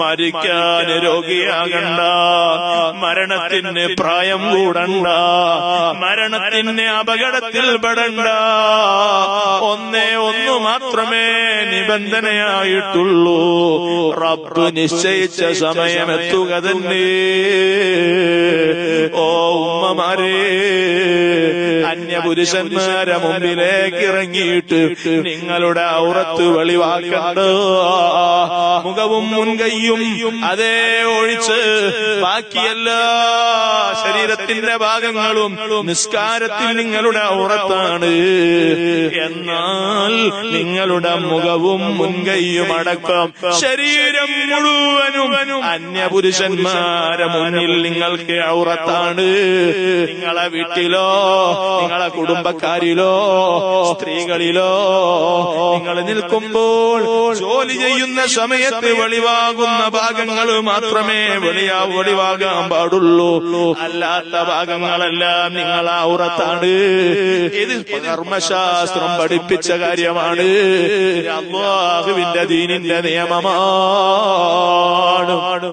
മരിക്കാൻ രോഗിയാകണ്ട, മരണത്തിന് പ്രായം കൂടണ്ട, മരണത്തിന് അപകടത്തിൽ പെടണ്ട. ഒന്നേ ഒന്ന് മാത്രമേ നിബന്ധനയായിട്ടുള്ളൂ, റബ്ബ് നിശ്ചയിച്ച സമയമെത്തുക തന്നെ. ഓ ഉമ്മമാരെ, അന്യപുരുഷന്മാരെ മുമ്പിലേക്ക് ഇറങ്ങിയിട്ട് നിങ്ങളുടെ ഔറത്ത് വെളിവാക്കണ്ട. മുഖവും മുൻകൈയും അതേ ഒഴിച്ച് ബാക്കിയെല്ലാ ശരീരത്തിന്റെ ഭാഗങ്ങളും നിസ്കാരത്തിൽ നിങ്ങളുടെ ഔറത്താണ്. എന്നാൽ നിങ്ങളുടെ മുഖവും മുൻകൈയും അടക്കം ശരീരം മുഴുവനും അന്യപുരുഷന്മാരെ മുന്നിൽ നിങ്ങൾക്ക് ഔറത്താണ്. നിങ്ങളെ വീട്ടിലോ നിങ്ങളെ കുടുംബക്കാരിലോ സ്ത്രീകളിലോ നിങ്ങൾ നിൽക്കുമ്പോൾ ജോലി ചെയ്യുന്ന സമയത്ത് വെളിവാകുന്ന ഭാഗങ്ങൾ മാത്രമേ വെളിവാകാൻ പാടുള്ളൂ. അല്ലാത്ത ഭാഗങ്ങളെല്ലാം നിങ്ങൾ ഔറത്താണ്. ഇത് കർമ്മശാസ്ത്രം പഠിപ്പിച്ച കാര്യമാണ്. അല്ലാഹുവിന്റെ ദീനിന്റെ നിയമമാണ്.